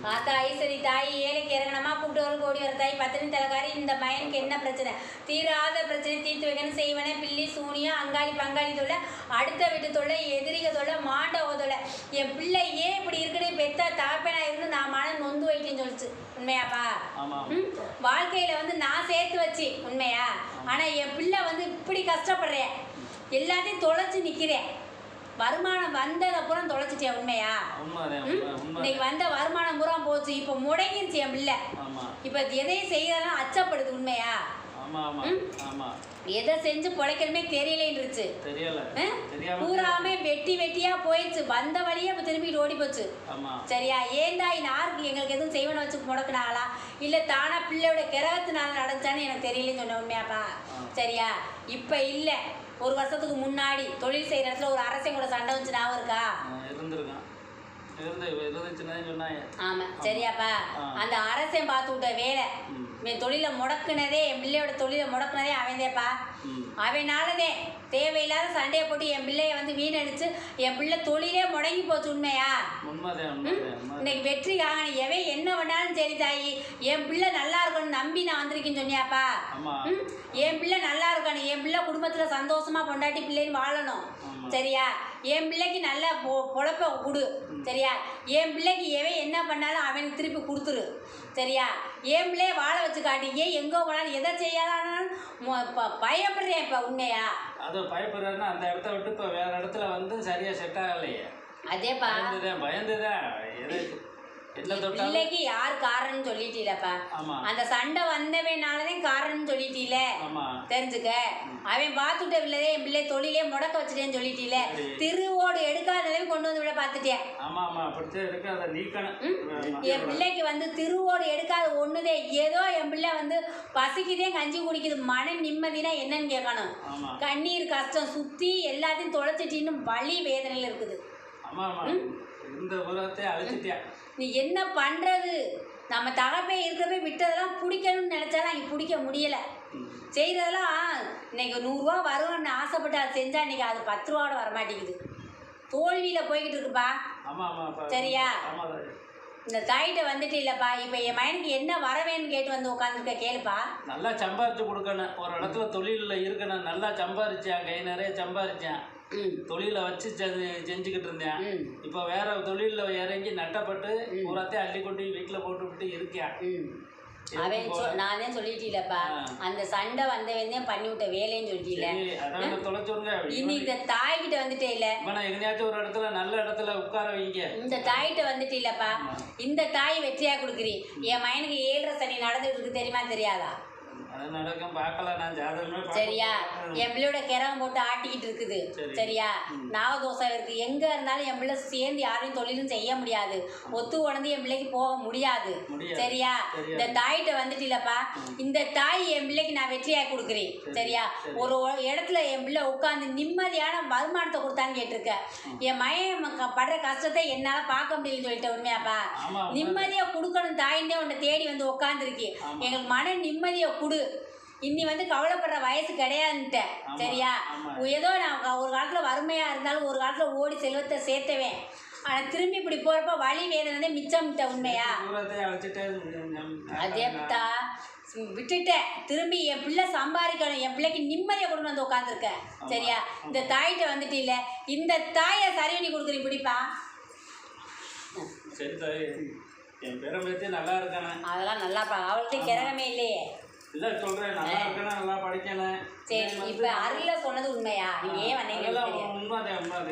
ஆத்தா ஐஸ்வரி தாய் ஏழைக்கு இறங்கணமா கூப்பிட்டு வரும் கோடி வர தாய் பத்தினி தலைக்காரி இந்த பையனுக்கு என்ன பிரச்சனை தீராத பிரச்சனை தீர்த்து வைக்கணும் செய்வனே பில்லி சூனியா அங்காளி பங்காளி தொல்லை அடுத்த வீட்டு தொல்லை எதிரிக தொல்லை மாண்டவ தொல்லை என் பிள்ளை ஏன் இப்படி இருக்குன்னு பெத்த தகப்பனா இருந்து நான் மனம் நொந்து வைட்டேன்னு சொல்லிச்சு உண்மையாப்பா வாழ்க்கையில வந்து நான் சேர்த்து வச்சு உண்மையா ஆனா என் பிள்ளை வந்து இப்படி கஷ்டப்படுறேன் எல்லாத்தையும் தொலைச்சு நிக்கிறேன் வருமானம் வந்ததை பூரா தொலைச்சிட்டேன் உண்மையா இன்னைக்கு வந்த வருமானம் பூரா போச்சு இப்ப முடங்கிருச்சு என் பிள்ளை இப்ப எதையும் செய்யறதும் அச்சப்படுது உண்மையா எதை செஞ்சு பொழைக்கணுமே தெரியலன்றுச்சு பூராமே வெட்டி வெட்டியா போயிடுச்சு வந்த வழியே இப்ப திரும்பிட்டு ஓடி போச்சு சரியா ஏண்டா யாருக்கு எங்களுக்கு எதுவும் செய்வன வச்சு முடக்கினாங்களா இல்ல தானா பிள்ளையோட கிரகத்தினால நடந்துச்சான்னு எனக்கு தெரியலன்னு சொன்ன உண்மையாப்பா சரியா இப்ப இல்ல ஒரு வருஷத்துக்கு முன்னாடி தொழில் செய்யற இடத்துல ஒரு அரசன் கூட சண்டை வச்சு ஞாபகம் இருக்கா ஆமா சரியாப்பா அந்த அரசன் பார்த்து விட்ட வேலை என் தொழிலை முடக்குனதே என் பிள்ளையோட தொழிலை முடக்குனதே அவன்தேப்பா அவனாலதே தேவையில்லாத சண்டையை போட்டு என் பிள்ளைய வந்து வீணடிச்சு என் பிள்ளை தொழிலே முடங்கி போச்சு உண்மையா இன்னைக்கு வெற்றி காண எவன் என்ன பண்ணாலும் சரி தாயி என் பிள்ளை நல்லா இருக்கணும்னு நம்பி நான் வந்திருக்கேன்னு சொன்னியாப்பா என் பிள்ளை நல்லா இருக்கணும் என் பிள்ளை குடும்பத்துல சந்தோஷமா கொண்டாட்டி பிள்ளைன்னு வாழணும் சரியா என் பிள்ளைக்கு நல்லா பொழப்ப கொடு சரியா என் பிள்ளைக்கு எவன் என்ன பண்ணாலும் அவனுக்கு திருப்பி கொடுத்துரு சரியா என் பிள்ளைய வாழ வச்சு காட்டிங்க எங்கோ போனாலும் எதை செய்யாதானாலும் பயப்படுறேன் இப்ப உண்மையா அது பயப்படுறேன்னா அந்த இடத்த விட்டு இப்ப வேற இடத்துல வந்து சரியா செட் ஆகலையே அதேப்பா பயந்துதான் பிள்ளைக்கு யார் காரணம்னு சொல்லிட்டீலப்பா அந்த சண்டை வந்தவனாலதான் காரணம்னு சொல்லிட்டீல தெரிஞ்சுக்க அவன் பார்த்துட்ட இல்லதே என் பிள்ளை தொழிலே முடக்க வச்சுட்டேன்னு சொல்லிட்டீல திருவோடு எடுக்காதவே கொண்டு வந்து விட பார்த்துட்டேன் என் பிள்ளைக்கு வந்து திருவோடு எடுக்காத ஒண்ணுதே ஏதோ என் பிள்ளை வந்து பசிக்குதே கஞ்சி குடிக்குது மன நிம்மதினா என்னன்னு கேட்கணும் கண்ணீர் கஷ்டம் சுத்தி எல்லாத்தையும் தொலைச்சிட்டின்னு வலி வேதனையில இருக்குது நீ என்ன பண்றது நம்ம தகப்பே இருக்கிறப்ப விட்டதெல்லாம் பிடிக்கணும்னு நினைச்சாலும் அங்கே பிடிக்க முடியல செய்யறதெல்லாம் இன்னைக்கு 100 ரூபா வரும்னு ஆசைப்பட்டு அதை செஞ்சா இன்னைக்கு அது 10 ரூபாவோட வரமாட்டேங்குது தோல்வியில போய்கிட்டு இருக்குப்பா சரியா இந்த தாயிட்ட வந்துட்டு இல்லப்பா இப்ப என் மயனுக்கு என்ன வரவேன்னு கேட்டு வந்து உட்காந்துருக்க கேளுப்பா நல்லா சம்பாரிச்சு கொடுக்கணும் ஒரு இடத்துல தொழில இருக்கணும் நல்லா சம்பாரிச்சேன் கை நிறைய சம்பாரிச்சேன் தொழில வச்சு செஞ்சுக்கிட்டு இருந்தேன் இப்ப வேற தொழில இறங்கி நட்டப்பட்டு பூராத்தையும் அள்ளி கொண்டு வீட்டுல போட்டு விட்டு இருக்கேன் அவன் நானே சொல்லிட்டீலப்பா அந்த சண்டை வந்தவன் பண்ணி விட்ட வேலைன்னு சொல்லிட்டீல இனி இந்த தாய்கிட்ட வந்துட்டே இல்ல எங்கேயாச்சும் ஒரு இடத்துல நல்ல இடத்துல உட்கார வைங்க இந்த தாய்கிட்ட வந்துட்டு இல்லப்பா இந்த தாய் வெற்றியா கொடுக்குறீ என் மயனுக்கு 7.5 சனி நடந்துட்டு இருக்கு தெரியுமா தெரியாதா சரியா என் பிள்ளையோட கிரகம் போட்டு ஆட்டிக்கிட்டு இருக்குது சரியா நாவதோஷம் இருக்கு எங்க இருந்தாலும் என் பிள்ளை சேர்ந்து யாரையும் தொழிலும் செய்ய முடியாது ஒத்து உடந்து என் பிள்ளைக்கு போக முடியாது சரியா இந்த தாயிட்ட வந்துட்டு இல்லப்பா இந்த தாய் என் பிள்ளைக்கு நான் வெற்றியா கொடுக்குறேன் சரியா ஒரு இடத்துல என் பிள்ளை உட்காந்து நிம்மதியான வருமானத்தை கொடுத்தான்னு கேட்டிருக்க என் மயம் படுற கஷ்டத்தை என்னால பார்க்க முடியலன்னு சொல்லிட்ட உண்மையாப்பா நிம்மதியா கொடுக்கணும் தாயின்னே உன்னை தேடி வந்து உட்காந்துருக்கு எங்களுக்கு மன நிம்மதியை கொடு இன்னி வந்து கவலைப்படுற வயசு கிடையாதுன்ட்ட சரியா ஏதோ நான் ஒரு காலத்துல வறுமையா இருந்தாலும் ஒரு காலத்துல ஓடி செல்வத்தை சேர்த்தவேன் ஆனா திரும்பி இப்படி போறப்ப வழி வேதனை மிச்சம்ட்ட உண்மையா அதேப்தா விட்டுட்டேன் திரும்பி என் பிள்ளை சம்பாதிக்கணும் என் பிள்ளைக்கு நிம்மதியை கொண்டு வந்து உட்காந்துருக்க சரியா இந்த தாயிட்ட வந்துட்டு இல்ல இந்த தாயை சரி பண்ணி கொடுக்குறீங்க பிடிப்பா என் பேரம்பேத்தி நல்லா இருக்கணும் அதெல்லாம் நல்லாப்பா அவளுக்கு கிரகமே இல்லையே இல்ல சொல்றேன் நல்லா இருக்கணும் நல்லா படிக்கணும் சரி இப்ப அருள சொன்னது உண்மையா நீங்க ஏன் வந்தீங்க உண்மைதான்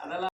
அதெல்லாம்